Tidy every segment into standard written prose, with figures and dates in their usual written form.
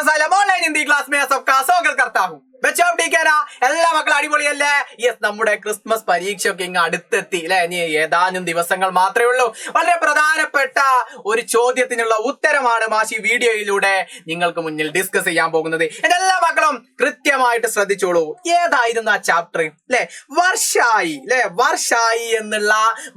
Online Hindi class में सबका स्वागत करता हूँ. എല്ലാ മക്കളും അടിപൊളിയല്ലേ? യെസ്, നമ്മുടെ ക്രിസ്മസ് പരീക്ഷയൊക്കെ ഇങ്ങ് അടുത്തെത്തി അല്ലെ. ഇനി ഏതാനും ദിവസങ്ങൾ മാത്രമേ ഉള്ളൂ. വളരെ പ്രധാനപ്പെട്ട ഒരു ചോദ്യത്തിനുള്ള ഉത്തരമാണ് മാഷി വീഡിയോയിലൂടെ നിങ്ങൾക്ക് മുന്നിൽ ഡിസ്കസ് ചെയ്യാൻ പോകുന്നത്. എന്റെ എല്ലാ മക്കളും കൃത്യമായിട്ട് ശ്രദ്ധിച്ചോളൂ. ഏതായിരുന്നു ആ ചാപ്റ്റർ അല്ലെ? വർഷായി അല്ലെ. വർഷായി എന്നുള്ള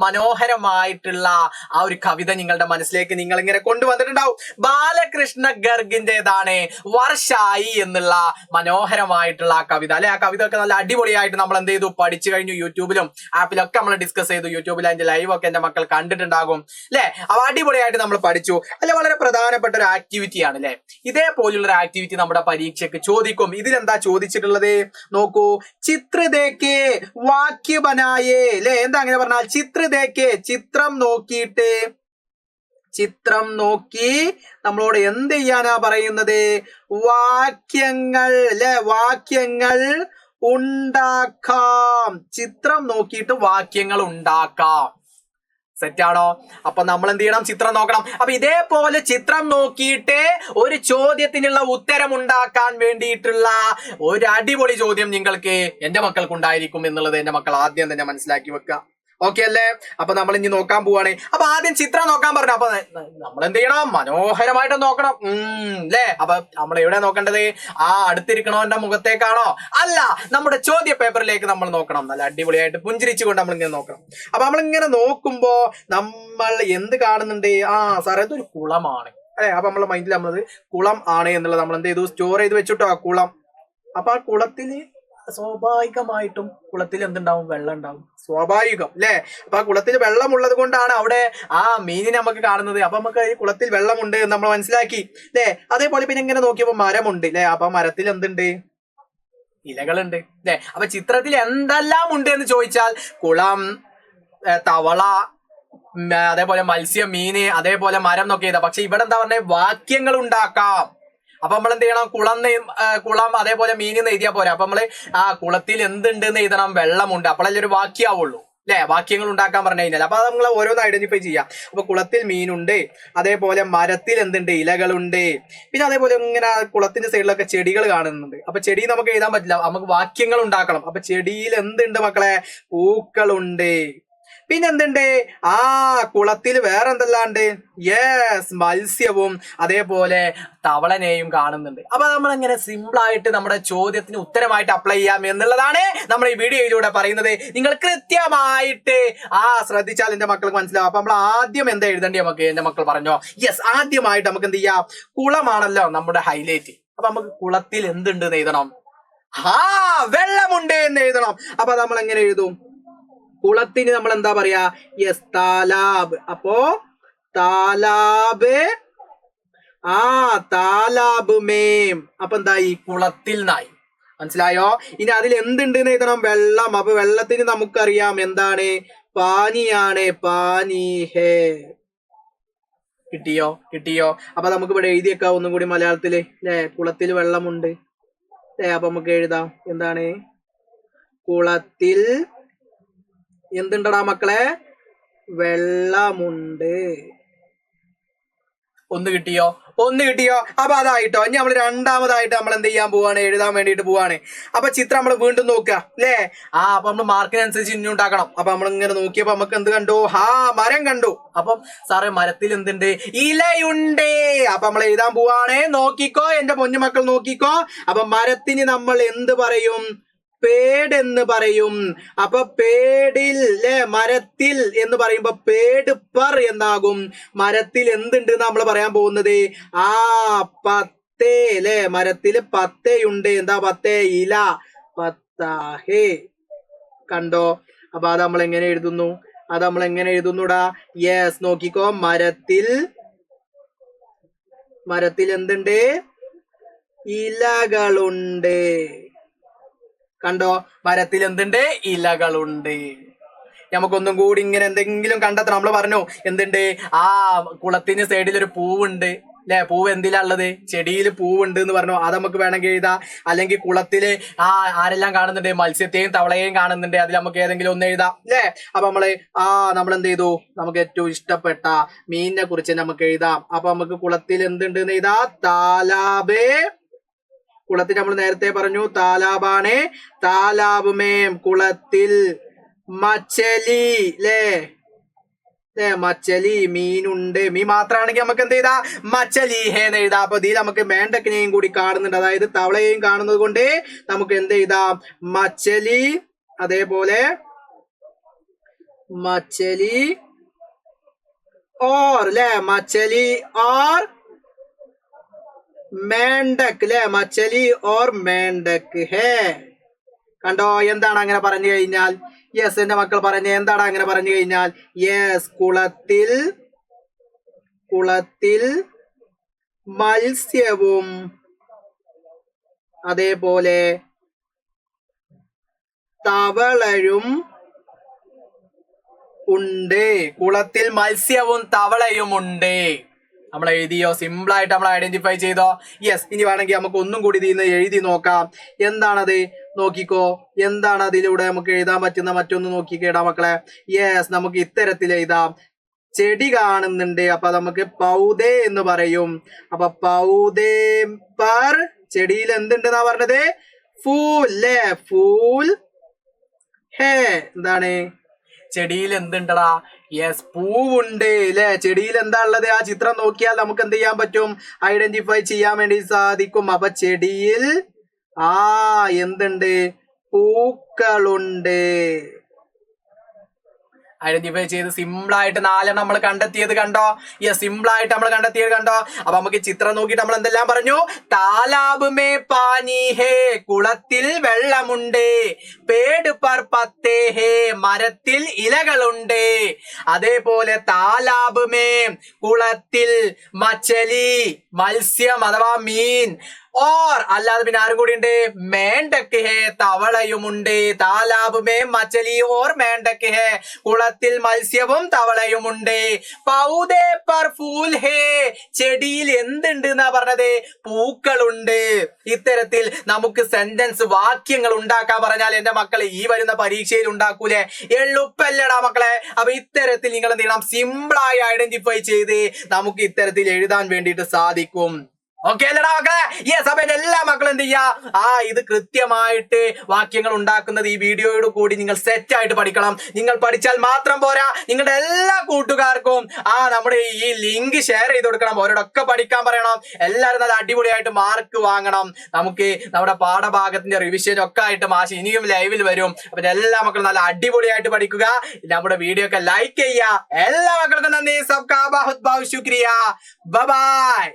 മനോഹരമായിട്ടുള്ള ആ ഒരു കവിത നിങ്ങളുടെ മനസ്സിലേക്ക് നിങ്ങൾ ഇങ്ങനെ കൊണ്ടുവന്നിട്ടുണ്ടാവും. ബാലകൃഷ്ണ ഗർഗിന്റേതാണ് വർഷായി എന്നുള്ള മനോഹരമായിട്ട് ആ കവിത അല്ലെ. ആ കവിത ഒക്കെ നല്ല അടിപൊളിയായിട്ട് നമ്മൾ എന്ത് ചെയ്തു, പഠിച്ചു കഴിഞ്ഞു. യൂട്യൂബിലും ആപ്പിലൊക്കെ നമ്മൾ ഡിസ്കസ് ചെയ്തു. യൂട്യൂബിൽ അതിന്റെ ലൈവ് ഒക്കെ എന്റെ മക്കൾ കണ്ടിട്ടുണ്ടാകും അല്ലെ. അപ്പൊ അടിപൊളിയായിട്ട് നമ്മൾ പഠിച്ചു അല്ലെ. വളരെ പ്രധാനപ്പെട്ട ഒരു ആക്ടിവിറ്റി ആണ് അല്ലെ. ഇതേപോലുള്ള ഒരു ആക്ടിവിറ്റി നമ്മുടെ പരീക്ഷയ്ക്ക് ചോദിക്കും. ഇതിലെന്താ ചോദിച്ചിട്ടുള്ളത് നോക്കൂ. ചിത്രദേക്കേ വാക്യ ബനായേ അല്ലെ. എന്താ അങ്ങനെ പറഞ്ഞാൽ ചിത്രദേക്കേ, ചിത്രം നോക്കിയിട്ട്, ചിത്രം നോക്കി നമ്മളോട് എന്ത് ചെയ്യാനാ പറയുന്നത്? വാക്യങ്ങൾ അല്ലെ, വാക്യങ്ങൾ ഉണ്ടാക്കാം. ചിത്രം നോക്കിയിട്ട് വാക്യങ്ങൾ ഉണ്ടാക്കാം. സെറ്റാണോ? അപ്പൊ നമ്മൾ എന്ത് ചെയ്യണം? ചിത്രം നോക്കണം. അപ്പൊ ഇതേപോലെ ചിത്രം നോക്കിയിട്ട് ഒരു ചോദ്യത്തിനുള്ള ഉത്തരം ഉണ്ടാക്കാൻ വേണ്ടിയിട്ടുള്ള ഒരു അടിപൊളി ചോദ്യം നിങ്ങൾക്ക് എന്റെ മക്കൾക്ക് ഉണ്ടായിരിക്കും എന്നുള്ളത് എന്റെ മക്കൾ ആദ്യം തന്നെ മനസ്സിലാക്കി വെക്കുക. ഓക്കെ അല്ലേ? അപ്പൊ നമ്മൾ ഇനി നോക്കാൻ പോവാണ്. അപ്പൊ ആദ്യം ചിത്രം നോക്കാൻ പറഞ്ഞു. അപ്പൊ നമ്മൾ എന്ത് ചെയ്യണം? മനോഹരമായിട്ട് നോക്കണം അല്ലേ. അപ്പൊ നമ്മൾ എവിടെ നോക്കേണ്ടത്? ആ അടുത്തിരിക്കണവന്റെ മുഖത്തേക്കാണോ? അല്ല, നമ്മുടെ ചോദ്യ പേപ്പറിലേക്ക് നമ്മൾ നോക്കണം. നല്ല അടിപൊളിയായിട്ട് പുഞ്ചിരിച്ചുകൊണ്ട് നമ്മൾ ഇങ്ങനെ നോക്കണം. അപ്പൊ നമ്മളിങ്ങനെ നോക്കുമ്പോ നമ്മൾ എന്ത് കാണുന്നുണ്ട്? സാറേ ഇതൊരു കുളമാണ് അല്ലെ. അപ്പൊ നമ്മളെ മൈൻഡിൽ നമ്മളത് കുളം ആണ് എന്നുള്ളത് നമ്മൾ എന്ത് ചെയ്തു? സ്റ്റോർ ചെയ്ത് വെച്ചിട്ടോ ആ കുളം. അപ്പൊ ആ കുളത്തില് സ്വാഭാവികമായിട്ടും കുളത്തിൽ എന്തുണ്ടാവും? വെള്ളം ഉണ്ടാവും. സ്വാഭാവികം അല്ലെ. അപ്പൊ ആ കുളത്തിൽ വെള്ളം ഉള്ളത് കൊണ്ടാണ് അവിടെ ആ മീനിനെ നമുക്ക് കാണുന്നത്. അപ്പൊ നമുക്ക് ഈ കുളത്തിൽ വെള്ളമുണ്ട് എന്ന് നമ്മൾ മനസ്സിലാക്കി അല്ലെ. അതേപോലെ പിന്നെ ഇങ്ങനെ നോക്കിയപ്പോ മരമുണ്ട് അല്ലെ. അപ്പൊ മരത്തിൽ എന്തുണ്ട്? ഇലകളുണ്ട് അല്ലെ. അപ്പൊ ചിത്രത്തിൽ എന്തെല്ലാം ഉണ്ട് എന്ന് ചോദിച്ചാൽ കുളം, തവള, അതേപോലെ മത്സ്യം, മീന്, അതേപോലെ മരം എന്നൊക്കെ ചെയ്താ. പക്ഷെ ഇവിടെ എന്താ പറഞ്ഞ? വാക്യങ്ങൾ ഉണ്ടാക്കാം. അപ്പൊ നമ്മൾ എന്ത് ചെയ്യണം? കുളം അതേപോലെ മീനിന്ന് എഴുതിയാ പോരാ. അപ്പൊ നമ്മള് ആ കുളത്തിൽ എന്തുണ്ട് എന്ന് എഴുതണം? വെള്ളമുണ്ട്. അപ്പോഴല്ലേ ഒരു വാക്യാവുള്ളൂ അല്ലെ. വാക്യങ്ങൾ ഉണ്ടാക്കാൻ പറഞ്ഞു കഴിഞ്ഞാൽ അപ്പൊ നമ്മൾ ഓരോന്ന് ഐഡന്റിഫൈ ചെയ്യാം. അപ്പൊ കുളത്തിൽ മീനുണ്ട്, അതേപോലെ മരത്തിൽ എന്തുണ്ട്? ഇലകളുണ്ട്. പിന്നെ അതേപോലെ ഇങ്ങനെ കുളത്തിന്റെ സൈഡിലൊക്കെ ചെടികൾ കാണുന്നുണ്ട്. അപ്പൊ ചെടി നമുക്ക് എഴുതാൻ പറ്റില്ല, നമുക്ക് വാക്യങ്ങൾ ഉണ്ടാക്കണം. അപ്പൊ ചെടിയിൽ എന്തുണ്ട് മക്കളെ? പൂക്കളുണ്ട്. പിന്നെ എന്തുണ്ട്? കുളത്തിൽ വേറെ എന്തെല്ലാണ്ട്? യെസ്, മത്സ്യവും അതേപോലെ തവളനെയും കാണുന്നുണ്ട്. അപ്പൊ നമ്മൾ എങ്ങനെ സിമ്പിൾ ആയിട്ട് നമ്മുടെ ചോദ്യത്തിന് ഉത്തരമായിട്ട് അപ്ലൈ ചെയ്യാം എന്നുള്ളതാണ് നമ്മൾ ഈ വീഡിയോയിലൂടെ പറയുന്നത്. നിങ്ങൾ കൃത്യമായിട്ട് ശ്രദ്ധിച്ചാൽ എന്റെ മക്കൾക്ക് മനസ്സിലാവും. അപ്പൊ നമ്മൾ ആദ്യം എന്താ എഴുതേണ്ടി നമുക്ക്? എന്റെ മക്കൾ പറഞ്ഞോ. യെസ്, ആദ്യമായിട്ട് നമുക്ക് എന്ത് ചെയ്യാം? കുളമാണല്ലോ നമ്മുടെ ഹൈലൈറ്റ്. അപ്പൊ നമുക്ക് കുളത്തിൽ എന്തുണ്ട് എന്ന് എഴുതണം? വെള്ളമുണ്ട് എന്ന് എഴുതണം. അപ്പൊ നമ്മൾ എങ്ങനെ എഴുതും? കുളത്തിന് നമ്മൾ എന്താ പറയാ? യെസ്, താലാബ്. അപ്പോ താലാബ്, താലാബ് മേം. അപ്പൊ എന്തായി? കുളത്തിൽ നായി. മനസ്സിലായോ? ഇനി അതിൽ എന്തുണ്ട് എന്ന് എഴുതണം? വെള്ളം. അപ്പൊ വെള്ളത്തിന് നമുക്കറിയാം എന്താണ്? പാനിയാണ്. പാനി ഹേ. കിട്ടിയോ? അപ്പൊ നമുക്ക് ഇവിടെ എഴുതിയേക്കാം ഒന്നും കൂടി മലയാളത്തില് അല്ലെ. കുളത്തിൽ വെള്ളമുണ്ട് അല്ലെ. അപ്പൊ നമുക്ക് എഴുതാം എന്താണ്? കുളത്തിൽ എന്തുണ്ടടാ മക്കളെ? വെള്ളമുണ്ട്. ഒന്ന് കിട്ടിയോ? അപ്പൊ അതായിട്ടോ. ഇനി നമ്മൾ രണ്ടാമതായിട്ട് നമ്മൾ എന്ത് ചെയ്യാൻ പോവാണ്? എഴുതാൻ വേണ്ടിയിട്ട് പോവാണ്. അപ്പൊ ചിത്രം നമ്മൾ വീണ്ടും നോക്കുക അല്ലേ. അപ്പൊ നമ്മൾ മാർക്കിനനുസരിച്ച് ഇനി ഉണ്ടാക്കണം. അപ്പൊ നമ്മൾ ഇങ്ങനെ നോക്കിയപ്പോ നമുക്ക് എന്ത് കണ്ടു? മരം കണ്ടു. അപ്പം സാറേ മരത്തിൽ എന്തുണ്ട്? ഇലയുണ്ട്. അപ്പൊ നമ്മൾ എഴുതാൻ പോവാണ്. നോക്കിക്കോ എന്റെ പൊന്നുമക്കൾ, നോക്കിക്കോ. അപ്പൊ മരത്തിന് നമ്മൾ എന്ത് പറയും? പേട് എന്ന് പറയും. അപ്പൊ പേടിൽ മരത്തിൽ എന്ന് പറയുമ്പോ പേട് പർ എന്നാകും. മരത്തിൽ എന്തുണ്ട് നമ്മൾ പറയാൻ പോകുന്നത്? പത്തേ അല്ലെ. മരത്തിൽ പത്തയുണ്ട്. എന്താ പത്തേ? ഇല. പത്താഹേ. കണ്ടോ? അപ്പൊ അത് നമ്മൾ എങ്ങനെ എഴുതുന്നുടാ? യെസ്, നോക്കിക്കോ. മരത്തിൽ എന്തുണ്ട്? ഇലകളുണ്ട്. കണ്ടോ? മരത്തിൽ എന്തുണ്ട്? ഇലകളുണ്ട്. നമുക്കൊന്നും കൂടി ഇങ്ങനെ എന്തെങ്കിലും കണ്ടെത്തണം. നമ്മൾ പറഞ്ഞു എന്തുണ്ട്? കുളത്തിന് സൈഡിൽ ഒരു പൂവുണ്ട് അല്ലെ പൂവ് എന്തിലാ ഉള്ളത്? ചെടിയിൽ പൂവുണ്ട് എന്ന് പറഞ്ഞു. അത് നമുക്ക് വേണമെങ്കിൽ എഴുതാം. അല്ലെങ്കിൽ കുളത്തില് ആരെല്ലാം കാണുന്നുണ്ട്? മത്സ്യത്തെയും തവളയെയും കാണുന്നുണ്ട്. അതിൽ നമുക്ക് ഏതെങ്കിലും ഒന്ന് എഴുതാം അല്ലെ. അപ്പൊ നമ്മൾ എന്ത് ചെയ്തു? നമുക്ക് ഏറ്റവും ഇഷ്ടപ്പെട്ട മീനിനെ കുറിച്ച് നമുക്ക് എഴുതാം. അപ്പൊ നമുക്ക് കുളത്തിൽ എന്തുണ്ട് എന്ന് എഴുതാം? താലാബ്. കുളത്തിൽ നമ്മൾ നേരത്തെ പറഞ്ഞു താലാബാണ്. താലാബ് മേം കുളത്തിൽ മച്ചലി ല്ലേ? മച്ചലി മീനുണ്ട്. മീൻ മാത്രമാണെങ്കിൽ നമുക്ക് എന്ത് ചെയ്താ? മച്ചലി ഹേന്ന് എഴുതാം. അപ്പൊ ഇതിൽ നമുക്ക് മേണ്ടക്കിനെയും കൂടി കാണുന്നുണ്ട്, അതായത് തവളയെയും കാണുന്നത് കൊണ്ട് നമുക്ക് എന്ത് എഴുതാം? മച്ചലി. അതേപോലെ മച്ചലി ഓർ ല്ലേ? മച്ചലി ഓർ മേണ്ടക് ല്ലേ? മച്ചലി ഓർ മേണ്ടക് ഹേ. കണ്ടോ? എന്താണ് അങ്ങനെ പറഞ്ഞു കഴിഞ്ഞാൽ? യെസ്, എന്റെ മക്കൾ പറഞ്ഞ എന്താണ് അങ്ങനെ പറഞ്ഞു കഴിഞ്ഞാൽ? യെസ്, കുളത്തിൽ മത്സ്യവും അതേപോലെ തവളയും ഉണ്ട്. കുളത്തിൽ മത്സ്യവും തവളയും ഉണ്ട്. നമ്മൾ എഴുതിയോ? സിമ്പിൾ ആയിട്ട് നമ്മൾ ഐഡന്റിഫൈ ചെയ്തോ? യെസ്. ഇനി വേണമെങ്കിൽ നമുക്ക് ഒന്നും കൂടി ഇതിൽ നിന്ന് എഴുതി നോക്കാം. എന്താണത്? നോക്കിക്കോ. എന്താണ് അതിലൂടെ നമുക്ക് എഴുതാൻ പറ്റുന്ന മറ്റൊന്ന് നോക്കിക്കേടാ മക്കളെ. യെസ്, നമുക്ക് ഇത്തരത്തിൽ എഴുതാം. ചെടി കാണുന്നുണ്ട്, അപ്പൊ നമുക്ക് പൗദേ എന്ന് പറയും. അപ്പൊ പൗദേ പർ ചെടിയിൽ എന്തുണ്ടെന്നാ പറഞ്ഞത്? ഫൂൽ ല്ലേ? ഫൂൽ ഹേ. എന്താണ്? ചെടിയിൽ എന്തുണ്ടടാ? യെസ്, പൂവുണ്ട് ല്ലേ? ചെടിയിൽ എന്താ ഉള്ളത്? ആ ചിത്രം നോക്കിയാൽ നമുക്ക് എന്ത് ചെയ്യാൻ പറ്റും? ഐഡന്റിഫൈ ചെയ്യാൻ വേണ്ടി സാധിക്കും. അപ്പൊ ചെടിയിൽ എന്തുണ്ട്? പൂക്കളുണ്ട്. ഐഡന്റിഫൈ ചെയ്ത് സിമ്പിൾ ആയിട്ട് 4 നമ്മൾ കണ്ടെത്തിയത് കണ്ടോ? യെസ്, സിമ്പിൾ ആയിട്ട് നമ്മൾ കണ്ടെത്തിയത് കണ്ടോ? അപ്പൊ നമുക്ക് ചിത്രം നോക്കിയിട്ട് നമ്മൾ എന്തെല്ലാം പറഞ്ഞു? താലാബ് മേ പാനി ഹേ കുളത്തിൽ വെള്ളമുണ്ട്. പേട് പർ പത്തേ ഹേ മരത്തിൽ ഇലകളുണ്ട്. അതേപോലെ താലാബ് മേ കുളത്തിൽ മച്ചലി മത്സ്യം അഥവാ മീൻ ഓർ അല്ലാതെ പിന്നെ ആരും കൂടി ഉണ്ട്? മേണ്ടക്ക് ഹേ തവളയുമുണ്ട്. താലാബ് മേ മച്ചലി ഓർ മേണ്ടക്ക് ഹേ കുളത്തിൽ മത്സ്യവും തവളയുമുണ്ട്. പൗദേ പർ ഫൂൽ ഹേ ചെടിയിൽ എന്തുണ്ട് എന്നാ പറഞ്ഞത്? പൂക്കളുണ്ട്. ഇത്തരത്തിൽ നമുക്ക് സെന്റൻസ് വാക്യങ്ങൾ ഉണ്ടാക്കാൻ പറഞ്ഞാൽ എന്റെ മക്കളെ ഈ വരുന്ന പരീക്ഷയിൽ ഉണ്ടാക്കൂലേ? എളുപ്പല്ലടാ മക്കളെ. അപ്പൊ ഇത്തരത്തിൽ നിങ്ങൾ എന്ത് ചെയ്യണം? സിമ്പിളായി ഐഡന്റിഫൈ ചെയ്ത് നമുക്ക് ഇത്തരത്തിൽ എഴുതാൻ വേണ്ടിയിട്ട് സാധിക്കും. ഓക്കെ അല്ലടാ മക്കളെ? യെസ്. അപ്പൊ എല്ലാ മക്കളും എന്ത് ചെയ്യാ? ഇത് കൃത്യമായിട്ട് വാക്യങ്ങൾ ഉണ്ടാക്കുന്നത് ഈ വീഡിയോയോട് കൂടി നിങ്ങൾ സെറ്റ് ആയിട്ട് പഠിക്കണം. നിങ്ങൾ പഠിച്ചാൽ മാത്രം പോരാ, നിങ്ങളുടെ എല്ലാ കൂട്ടുകാർക്കും നമ്മുടെ ഈ ലിങ്ക് ഷെയർ ചെയ്ത് കൊടുക്കണം. അവരോടൊക്കെ പഠിക്കാൻ പറയണം. എല്ലാവരും നല്ല അടിപൊളിയായിട്ട് മാർക്ക് വാങ്ങണം. നമുക്ക് നമ്മുടെ പാഠഭാഗത്തിന്റെ റിവിഷൻ ഒക്കെ ആയിട്ട് മാഷ് ഇനിയും ലൈവിൽ വരും. അപ്പൊ എല്ലാ മക്കളും നല്ല അടിപൊളിയായിട്ട് പഠിക്കുക. നമ്മുടെ വീഡിയോ ഒക്കെ ലൈക്ക് ചെയ്യുക. എല്ലാ മക്കൾക്കും നന്ദി. സബ്കാ ബഹുത് ബഹുത് ശുക്രിയ. Bye bye.